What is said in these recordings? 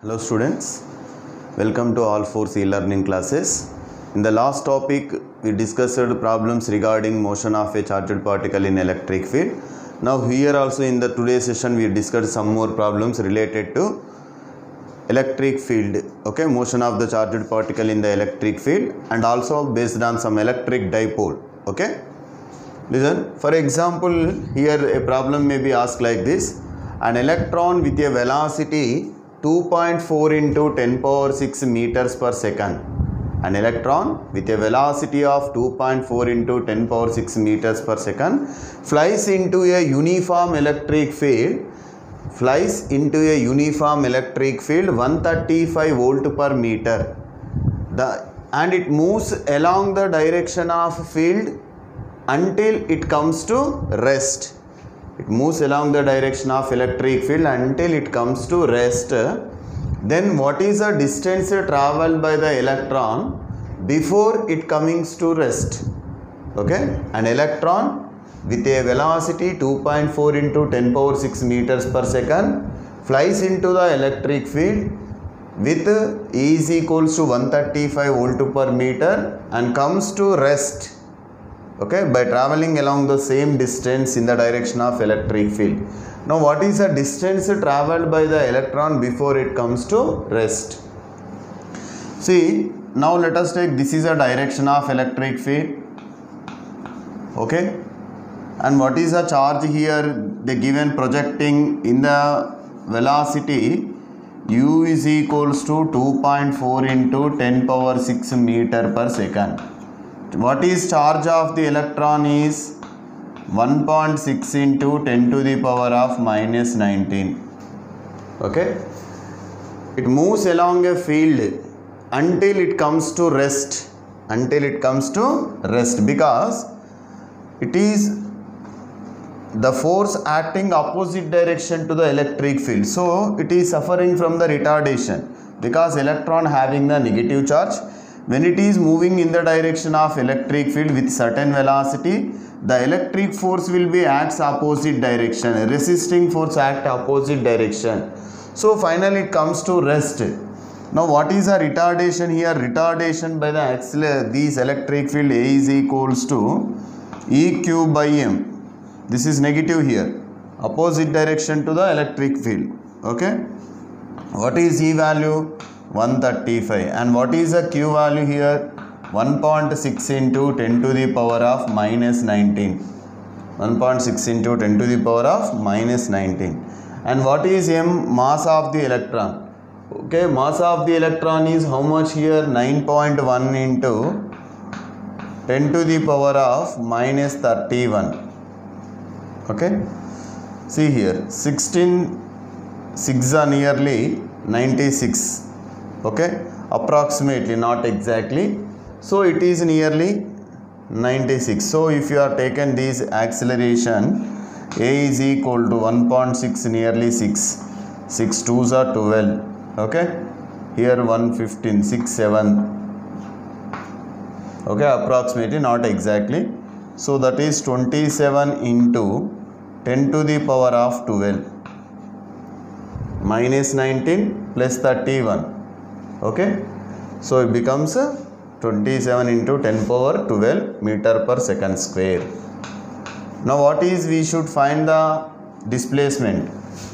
Hello students, welcome to all 4 e-learning classes. In the last topic we discussed problems regarding motion of a charged particle in electric field. Now here also in the today's session we discussed some more problems related to electric field, okay, motion of the charged particle in the electric field and also based on some electric dipole, okay. Listen, for example, here a problem may be asked like this: an electron with a velocity 2.4 into 10 power 6 meters per second. An electron with a velocity of 2.4 into 10 power 6 meters per second flies into a uniform electric field 135 volt per meter. And it moves along the direction of field until it comes to rest. It moves along the direction of electric field until it comes to rest. Then what is the distance traveled by the electron before it comes to rest? Okay, an electron with a velocity 2.4 into 10 power 6 meters per second flies into the electric field with E is equals to 135 volt per meter and comes to rest, okay, by traveling along the same distance in the direction of electric field. Now what is the distance traveled by the electron before it comes to rest? See, now let us take this is a direction of electric field, okay, and what is the charge here? They given projecting in the velocity u is equals to 2.4 into 10 power 6 meter per second. What is charge of the electron is 1.6 into 10 to the power of minus 19. Okay, it moves along a field until it comes to rest. Because it is the force acting opposite direction to the electric field, so it is suffering from the retardation because electron having the negative charge. When it is moving in the direction of electric field with certain velocity, the electric force will be acts opposite direction, resisting force act opposite direction. So finally it comes to rest. Now what is the retardation here? Retardation by the this electric field A is equals to EQ by M. This is negative here, opposite direction to the electric field, okay. What is E value? 135. And what is the Q value here? 1.6 into 10 to the power of minus 19. 1.6 into 10 to the power of minus 19. And what is M? Mass of the electron. Okay, mass of the electron is how much here? 9.1 into 10 to the power of minus 31. Okay, see here 16 6 are nearly 96. Okay, approximately, not exactly, so it is nearly 96. So if you are taken this acceleration, A is equal to 1.6 nearly 6 2s are 12, okay, here 115 6 7, okay, approximately, not exactly. So that is 27 into 10 to the power of 12 minus 19 plus 31. Okay, so it becomes 27 into 10 power 12 meter per second square. Now what is, we should find the displacement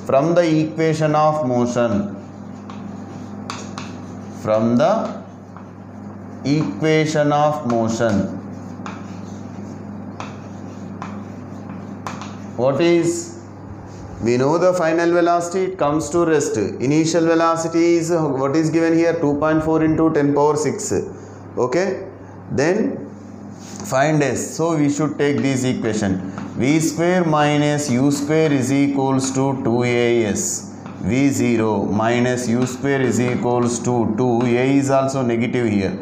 from the equation of motion. From the equation of motion, what is, we know the final velocity, it comes to rest. Initial velocity is what is given here, 2.4 into 10 power 6, okay. Then find S. So we should take this equation, V square minus U square is equals to 2AS. V0 minus U square is equals to 2, A is also negative here,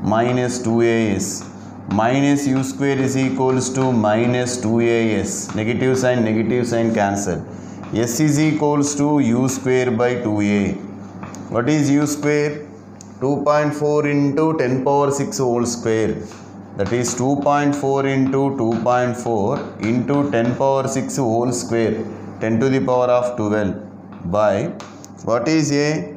minus 2AS. Minus U square is equals to minus 2AS. Negative sign cancel. S is equals to U square by 2A. What is U square? 2.4 into 10 power 6 whole square. That is 2.4 into 2.4 into 10 power 6 whole square. 10 to the power of 12 by what is A?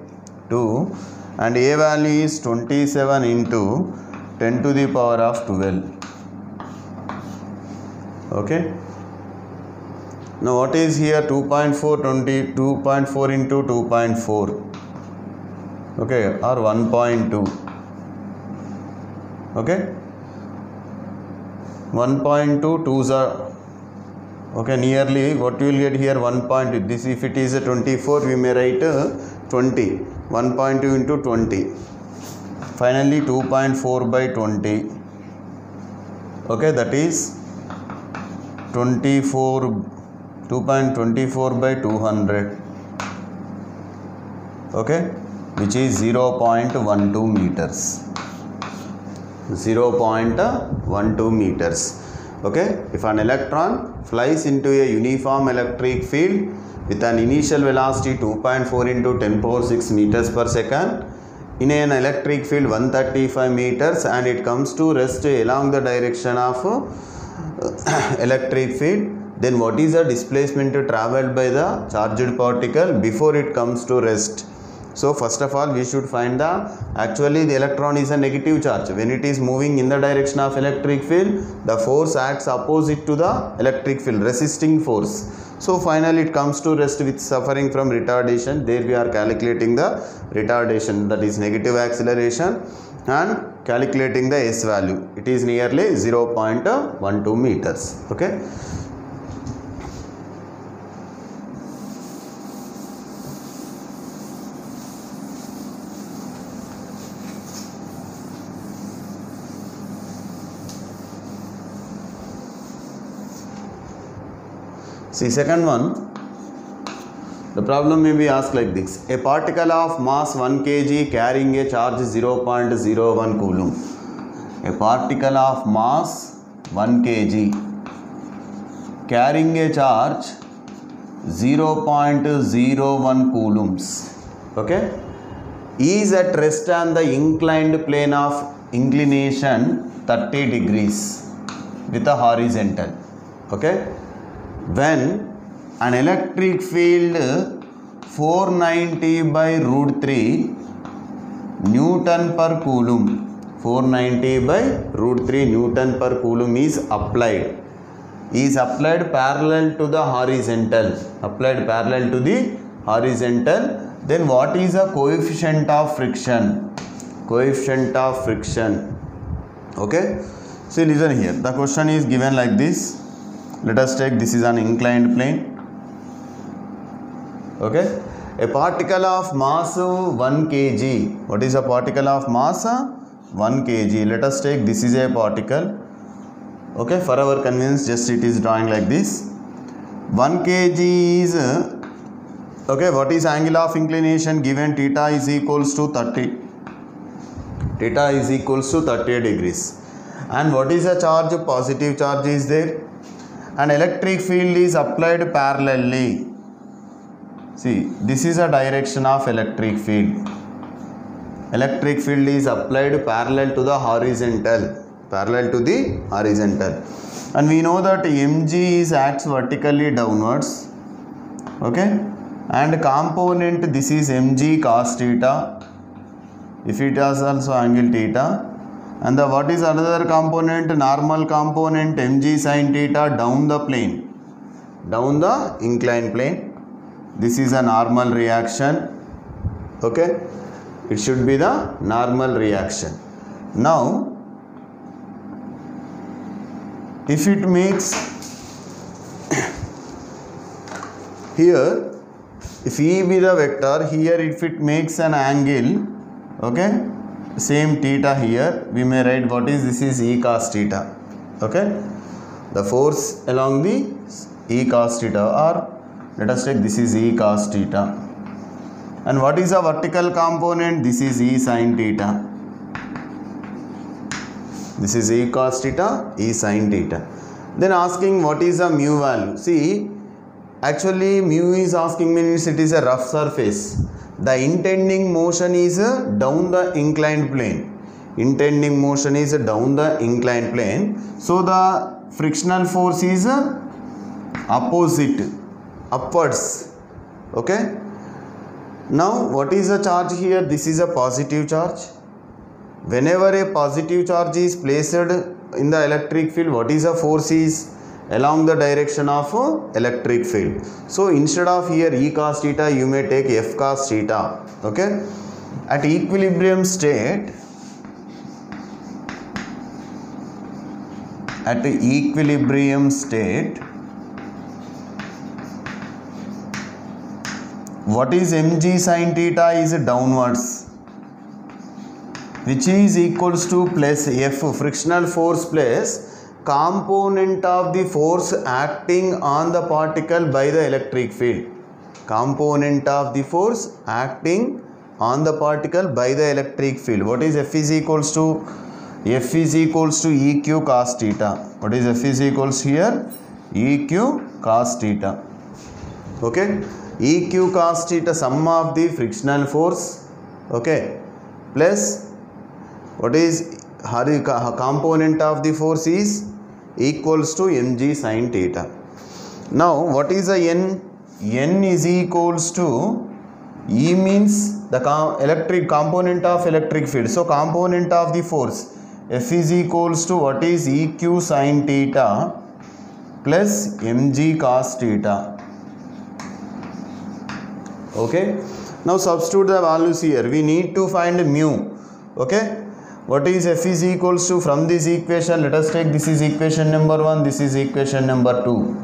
2 and A value is 27 into 10 to the power of 12. Okay. Now what is here? 2.4 into 2.4. Okay, or 1.2. Okay. 1.2 2s are okay, nearly what you will get here 1.2. This if it is a 24, we may write 20. 1.2 into 20. Finally 2.4 by 20. Okay, that is 2.24 by 200. Okay, which is 0.12 meters. 0.12 meters. Okay, if an electron flies into a uniform electric field with an initial velocity 2.4 into 10 power 6 meters per second in an electric field 135 meters and it comes to rest along the direction of electric field, then what is the displacement traveled by the charged particle before it comes to rest? So first of all we should find the actually the electron is a negative charge. When it is moving in the direction of electric field, the force acts opposite to the electric field, resisting force. So finally it comes to rest with suffering from retardation. There we are calculating the retardation, that is negative acceleration, and calculating the S value. It is nearly 0.12 meters. Okay. See, second one, the problem may be asked like this. A particle of mass 1 kg carrying a charge 0.01 coulomb. A particle of mass 1 kg carrying a charge 0.01 coulombs. Okay, is at rest on the inclined plane of inclination 30 degrees with a horizontal. Okay. When an electric field 490 by root 3 Newton per coulomb, 490 by root 3 Newton per coulomb is applied parallel to the horizontal, then what is the coefficient of friction? Okay, see, listen here, the question is given like this. Let us take, this is an inclined plane. Okay, a particle of mass 1 kg. What is a particle of mass? 1 kg. Let us take, this is a particle. Okay, for our convenience, just it is drawing like this. 1 kg is okay. What is angle of inclination given? Theta is equals to 30. Theta is equals to 30 degrees. And what is the charge? Positive charge is there. An electric field is applied parallelly. See, this is a direction of electric field. Electric field is applied parallel to the horizontal. And we know that mg is acts vertically downwards. Okay, and component, this is mg cos theta, if it has also angle theta. And the what is another component? Normal component mg sin theta down the plane, down the inclined plane. This is a normal reaction. Okay, it should be the normal reaction. Now if it makes here, if E be the vector, here if it makes an angle, okay, same theta, here we may write what is this is E cos theta. Okay, the force along the E cos theta, or let us take this is E cos theta. And what is the vertical component? This is E sin theta. This is E cos theta, E sin theta. Then asking what is the mu value? See, actually mu is asking means it is a rough surface. The intending motion is down the inclined plane. So the frictional force is opposite, upwards. Okay, Now what is the charge here? This is a positive charge. Whenever a positive charge is placed in the electric field, what is the force is? Along the direction of electric field. So instead of here E cos theta, you may take F cos theta. Okay. At equilibrium state, what is mg sin theta is downwards, which is equals to plus F, frictional force, plus component of the force acting on the particle by the electric field. Component of the force acting on the particle by the electric field. What is F is equals to? F is equals to EQ cos theta. What is F is equals here? EQ cos theta. Okay. EQ cos theta, sum of the frictional force. Okay. Plus what is component of the force is equals to mg sin theta. Now what is the n? N is equals to, E means the electric component of electric field. So component of the force, F is equals to what is EQ sin theta plus mg cos theta. Okay. Now substitute the values here. We need to find mu. Okay. What is F is equals to? From this equation, let us take this is equation number 1, this is equation number 2.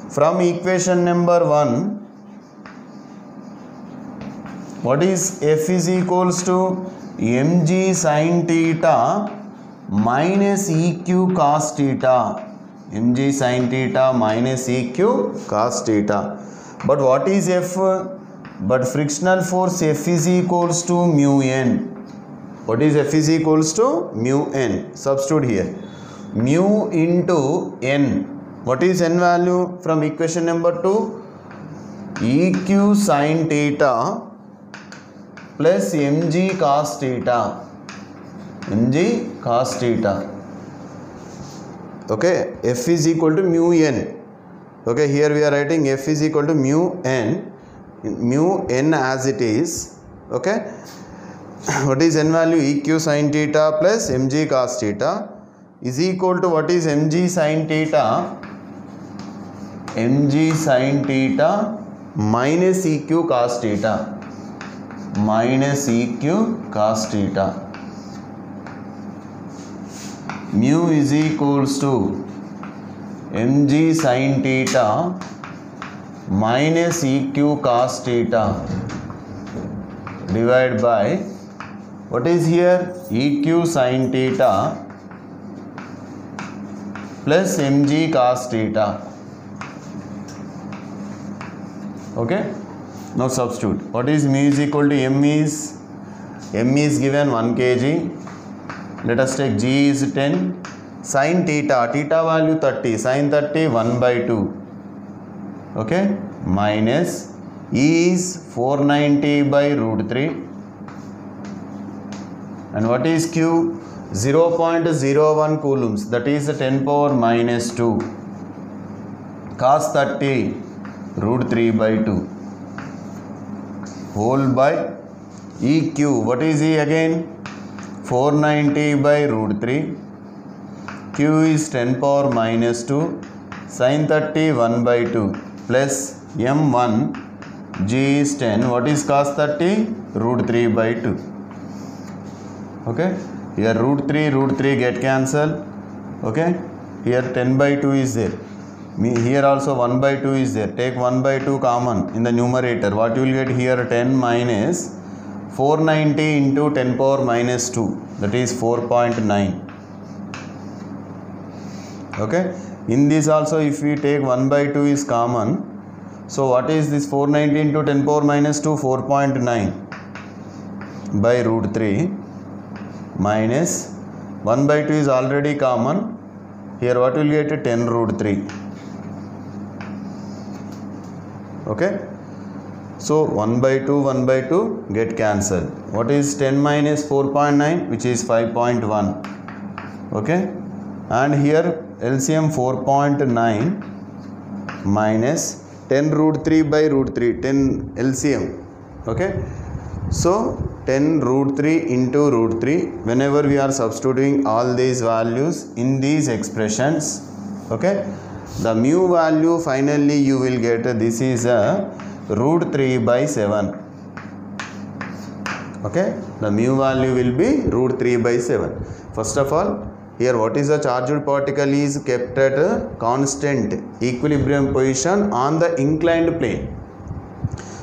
From equation number 1, what is F is equals to? mg sin theta minus EQ cos theta. mg sin theta minus EQ cos theta. But what is F? But frictional force F is equals to mu n. What is F is equals to? Mu n. Substitute here. Mu into n. What is n value from equation number 2? EQ sin theta plus mg cos theta. mg cos theta. Okay. F is equal to mu n. Okay. Here we are writing F is equal to mu n. Mu n as it is. Okay. What is n value? EQ sin theta plus mg cos theta is equal to what is mg sin theta? mg sin theta minus EQ cos theta. Minus EQ cos theta. Mu is equals to mg sin theta minus EQ cos theta divided by what is here? EQ sin theta plus mg cos theta. Okay. Now substitute. What is mu is equal to? M is given 1 kg. Let us take G is 10. Sin theta, theta value 30. Sin 30 1 by 2. Okay. Minus E is 490 by root 3. And what is Q? 0.01 coulombs. That is 10 power minus 2. Cos 30 root 3 by 2. Whole by EQ. What is E again? 490 by root 3. Q is 10 power minus 2. Sin 30 1 by 2 plus M1. G is 10. What is cos 30? Root 3 by 2. Okay. Here root 3 get cancelled. Okay. Here 10 by 2 is there. Here also 1 by 2 is there. Take 1 by 2 common in the numerator. What you will get here? 10 minus 490 into 10 power minus 2. That is 4.9. Okay. In this also if we take 1 by 2 is common. So what is this 490 into 10 power minus 2? 4.9 by root 3 minus 1 by 2 is already common. Here what will get? 10 root 3. Okay. So 1 by 2 get cancelled. What is 10 minus 4.9? Which is 5.1. Okay. And here LCM 4.9 minus 10 root 3 by root 3. 10 LCM Okay, so 10 root 3 into root 3, whenever we are substituting all these values in these expressions, okay, the mu value finally you will get, this is a root 3 by 7. Okay, the mu value will be root 3 by 7. First of all, here what is the charged particle is kept at a constant equilibrium position on the inclined plane.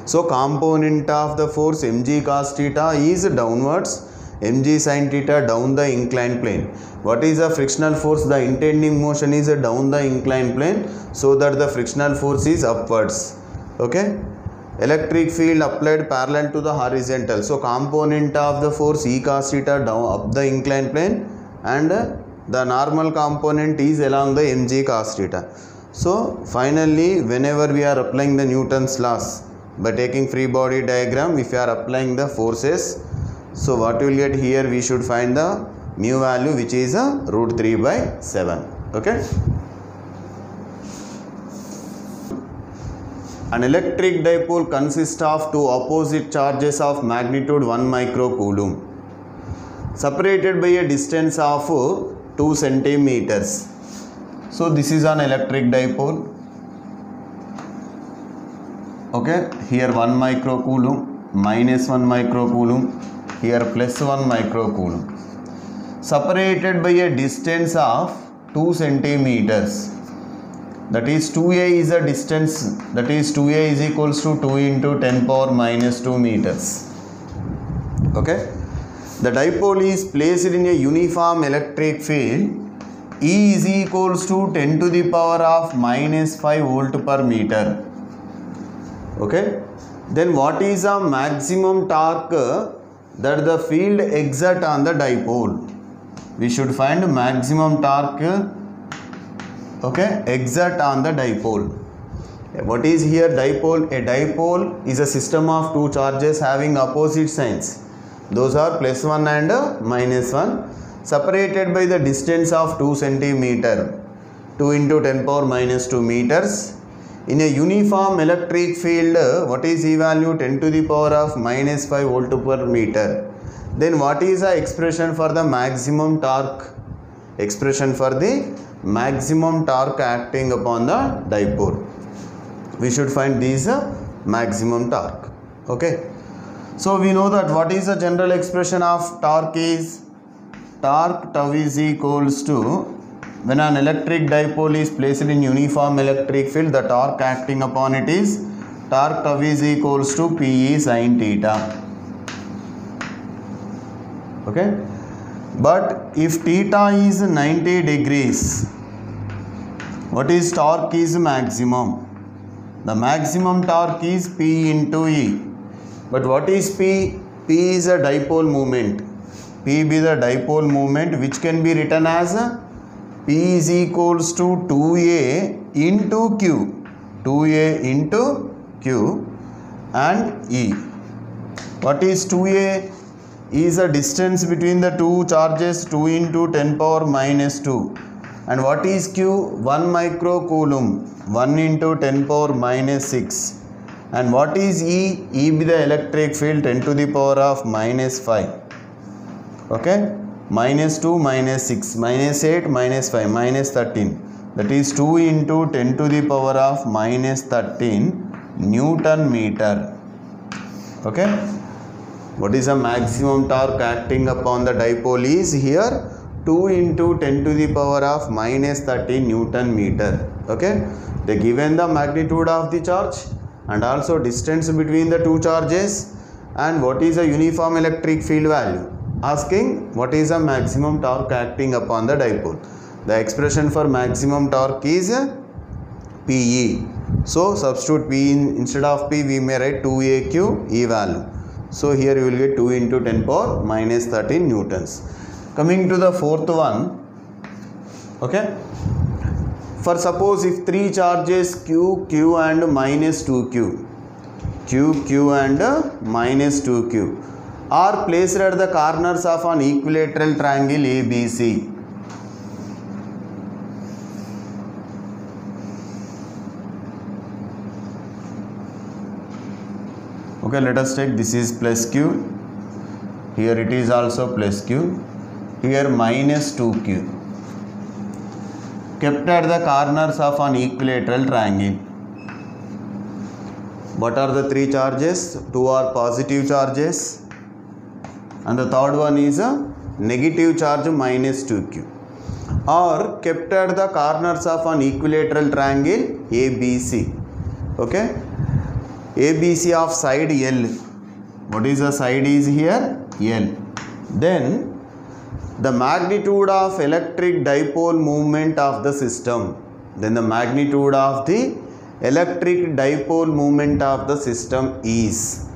So component of the force mg cos theta is downwards, mg sin theta down the inclined plane. What is the frictional force? The intending motion is down the inclined plane, so that the frictional force is upwards. Okay, electric field applied parallel to the horizontal. So component of the force E cos theta down up the inclined plane, and the normal component is along the mg cos theta. So finally, whenever we are applying the Newton's laws by taking free body diagram, if you are applying the forces, so what we will get here, we should find the mu value, which is a root 3 by 7. Okay, an electric dipole consists of two opposite charges of magnitude 1 microcoulomb separated by a distance of 2 centimeters. So this is an electric dipole. Okay, here 1 microcoulomb, minus 1 microcoulomb, here plus 1 microcoulomb, separated by a distance of 2 centimeters. That is 2a is a distance, that is 2a is equals to 2 into 10 power minus 2 meters. Okay, the dipole is placed in a uniform electric field. E is equals to 10 to the power of minus 5 volt per meter. Okay, then what is the maximum torque that the field exert on the dipole? We should find maximum torque, okay, exert on the dipole. What is here dipole? A dipole is a system of two charges having opposite signs. Those are plus 1 and minus 1, separated by the distance of 2 centimeter, 2 into 10 power minus 2 meters. In a uniform electric field, what is E value? 10 to the power of minus 5 volt per meter. Then what is the expression for the maximum torque? Expression for the maximum torque acting upon the dipole. We should find this maximum torque. Okay, so we know that what is the general expression of torque is, torque tau is equals to, when an electric dipole is placed in uniform electric field, the torque acting upon it is, torque tau is equals to Pe sin theta. Okay, but if theta is 90 degrees, what is torque is maximum? The maximum torque is P into E. But what is P? P is a dipole moment. P be the dipole moment, which can be written as P is equals to 2A into Q. 2A into Q and E. What is 2A? Is a distance between the two charges, 2 into 10 power minus 2. And what is Q? 1 microcoulomb, 1 into 10 power minus 6. And what is E? E be the electric field, 10 to the power of minus 5. Okay, minus 2 minus 6 minus 8 minus 5 minus 13. That is 2 into 10 to the power of minus 13 Newton meter. Okay, what is the maximum torque acting upon the dipole is here 2 into 10 to the power of minus 13 Newton meter. Okay, they given the magnitude of the charge and also distance between the two charges, and what is the uniform electric field value. Asking what is the maximum torque acting upon the dipole. The expression for maximum torque is Pe. So substitute P instead of P, we may write 2AQ E value. So here you will get 2 into 10 power minus 13 newtons. Coming to the fourth one. Okay, for suppose if three charges Q, Q and minus 2Q, Q, Q and minus 2Q are placed at the corners of an equilateral triangle ABC. Okay, let us take this is plus q, here it is also plus q, here minus 2q, kept at the corners of an equilateral triangle. What are the three charges? Two are positive charges and the third one is a negative charge minus 2q, or kept at the corners of an equilateral triangle ABC. Okay, ABC of side L. What is the side is here? L. Then the magnitude of electric dipole moment of the system. Then the magnitude of the electric dipole moment of the system is.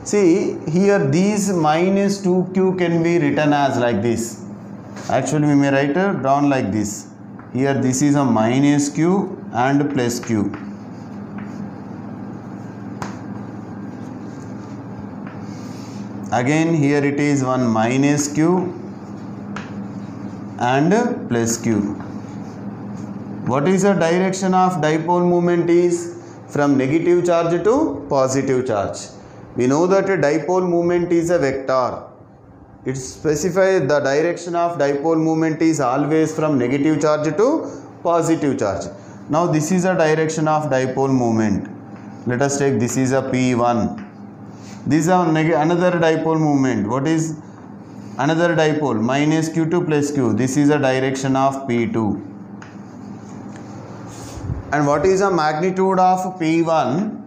See here, these minus 2q can be written as like this. Actually we may write it down like this. Here this is a minus q and plus q. Again here it is one minus q and plus q. What is the direction of dipole moment is? From negative charge to positive charge. We know that a dipole moment is a vector. It specifies the direction of dipole moment is always from negative charge to positive charge. Now this is a direction of dipole moment. Let us take this is a P1. This is another dipole moment. What is another dipole? Minus q2 plus q. This is a direction of P2. And what is the magnitude of P1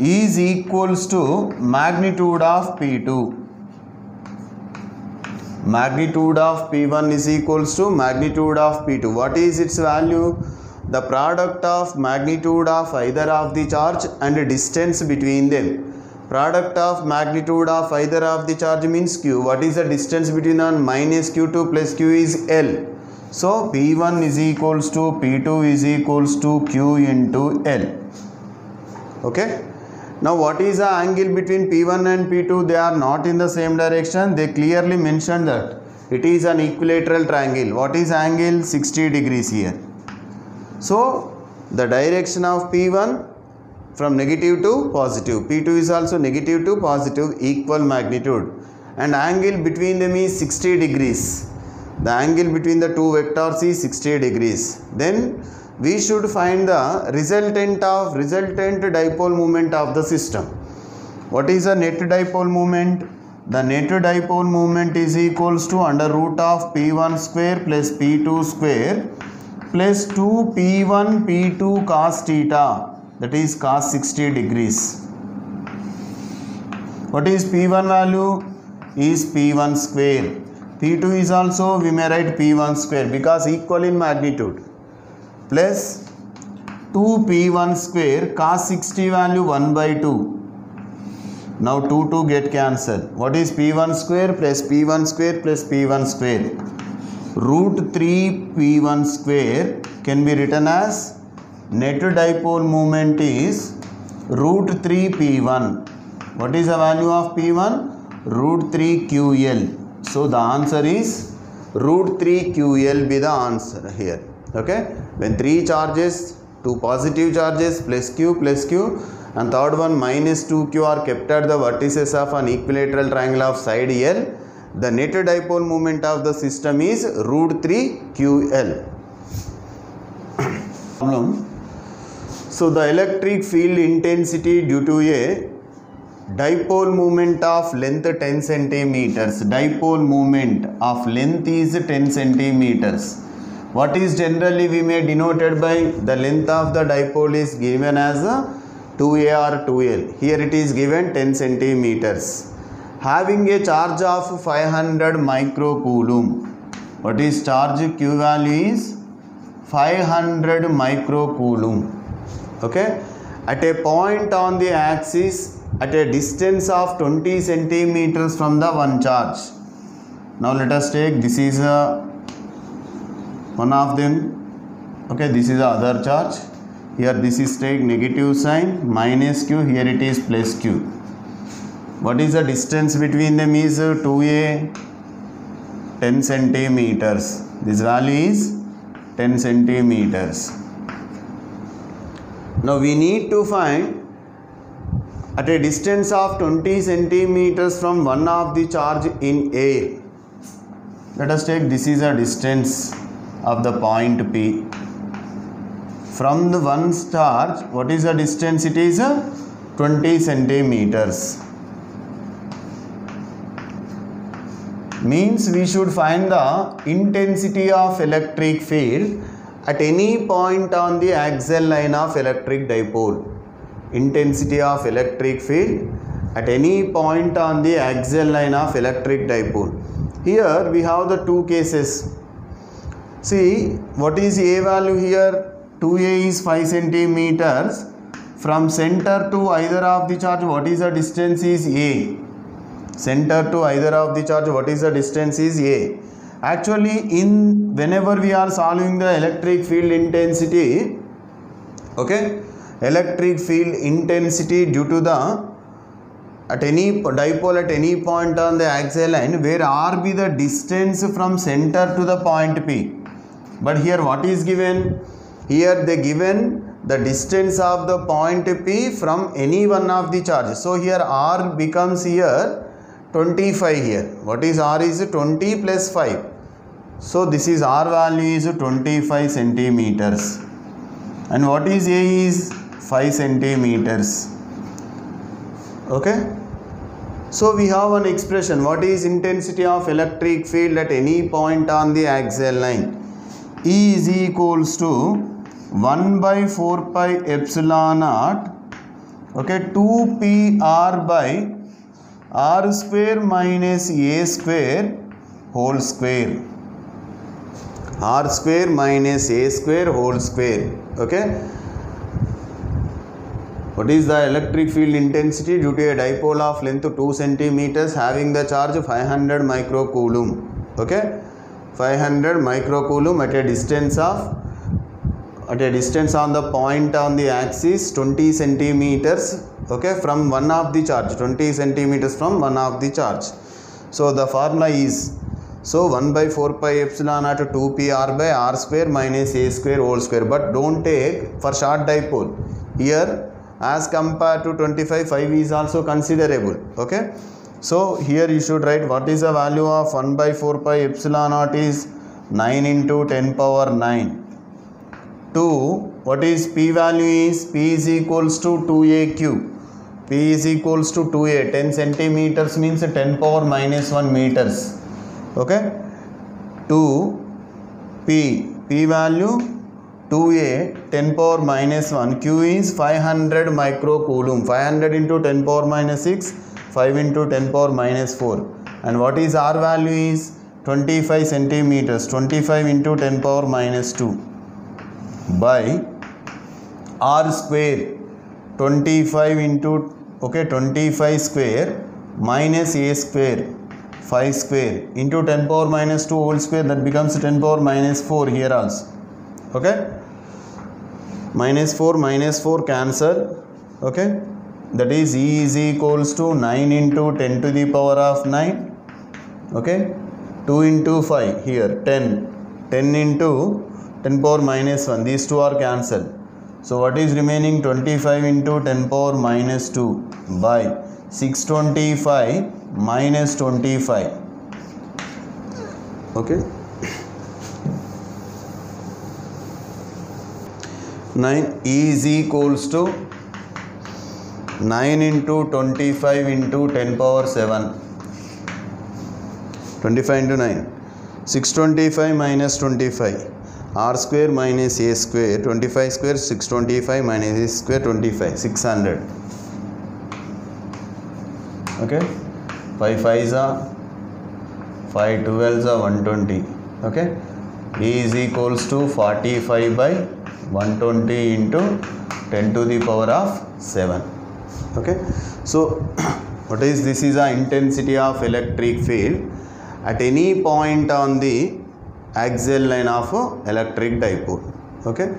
is equals to magnitude of P2. Magnitude of P1 is equals to magnitude of P2. What is its value? The product of magnitude of either of the charge and distance between them. Product of magnitude of either of the charge means q. What is the distance between on minus q2 plus q is L. So P1 is equals to P2 is equals to q into L. Okay. Now what is the angle between P1 and P2? They are not in the same direction. They clearly mentioned that it is an equilateral triangle. What is angle? 60 degrees here. So the direction of P1 from negative to positive. P2 is also negative to positive, equal magnitude. And angle between them is 60 degrees. The angle between the two vectors is 60 degrees. Then we should find the resultant dipole moment of the system. What is the net dipole moment? The net dipole moment is equals to under root of P1 square plus P2 square plus 2P1 P2 cos theta, that is cos 60 degrees. What is P1 value? Is P1 square. P2 is also we may write P1 square because equal in magnitude, plus 2P1 square cos 60 value 1 by 2. Now 2 get cancelled. What is P1 square plus P1 square plus P1 square? Root 3 P1 square can be written as net dipole moment is root 3 P1. What is the value of P1? Root 3 QL. So the answer is root 3 QL be the answer here. Okay. When three charges, two positive charges plus q and third one minus 2q are kept at the vertices of an equilateral triangle of side L, the net dipole moment of the system is root 3 QL. So the electric field intensity due to a dipole moment of length 10 centimeters. Dipole moment of length is 10 centimeters. What is generally we may denoted by the length of the dipole is given as a 2a or 2l. Here it is given 10 centimeters. Having a charge of 500 microcoulomb. What is charge? Q value is 500 microcoulomb. Okay. At a point on the axis at a distance of 20 centimeters from the one charge. Now let us take this is one of them. Okay, this is the other charge. Here this is take negative sign minus q. Here it is plus q. What is the distance between them is 2a 10 centimeters. This value is 10 centimeters. Now we need to find at a distance of 20 centimeters from one of the charge in air. Let us take this is a distance of the point P. From the one charge, what is the distance? It is 20 centimeters. Means we should find the intensity of electric field at any point on the axial line of electric dipole. Intensity of electric field at any point on the axial line of electric dipole. Here we have the two cases. See, what is A value here? 2A is 5 centimeters. From center to either of the charge, what is the distance is A. Center to either of the charge, what is the distance is A. Actually, whenever we are solving the electric field intensity, okay, electric field intensity due to the at any dipole at any point on the axial line, where R be the distance from center to the point P. But here what is given? Here they given the distance of the point P from any one of the charges. So here R becomes here 25 here. What is R is 20 plus 5. So this is R value is 25 centimeters. And what is A is 5 centimeters. Okay. So we have an expression. What is intensity of electric field at any point on the axial line? E is equals to 1 by 4 pi epsilon naught. Okay. 2 pi R by R square minus A square whole square. R square minus A square whole square. Okay. What is the electric field intensity due to a dipole of length 2 centimeters having the charge 500 microcoulomb. Okay. 500 microcoulomb at a distance on the point on the axis 20 centimeters. Okay, from one of the charge, 20 centimeters from one of the charge. So the formula is, so 1 by 4 pi epsilon naught 2 pi R by R square minus A square whole square. But don't take for short dipole. Here as compared to 25, 5 is also considerable. Okay. So here you should write what is the value of 1 by 4 pi epsilon naught is 9 into 10 power 9. 2, what is P value is? P is equals to 2A cube. P is equals to 2A. 10 centimeters means 10 power minus 1 meters. Okay. 2 P. P value 2A 10 power minus 1. Q is 500 microcoulomb. 500 into 10 power minus 6. 5 into 10 power minus 4. And what is R value is 25 centimeters. 25 into 10 power minus 2 by R square 25 into 25 square minus A square 5 square into 10 power minus 2 whole square, that becomes 10 power minus 4 here also. Okay. Minus 4 cancel. Okay. That is E is equals to 9 into 10 to the power of 9. Okay. 2 into 5 here 10. 10 into 10 power minus 1. These two are cancelled. So what is remaining? 25 into 10 power minus 2 by 625 minus 25. Okay. 9 is equals to 9 into 25 into 10 power 7. 25 into 9. 625 minus 25. R square minus A square, 25 square, 625 minus A square, 25, 600. Okay. 5 5s are 5 12s are 120. Okay. E is equals to 45 by 120 into 10 to the power of 7. Okay. So what is this? Is the intensity of electric field at any point on the axial line of electric dipole. Okay.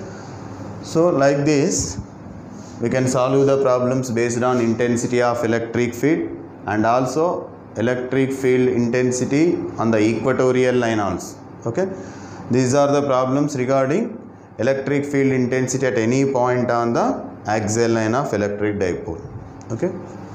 So like this we can solve the problems based on intensity of electric field and also electric field intensity on the equatorial line also. Okay. These are the problems regarding electric field intensity at any point on the axial line of electric dipole. Okay.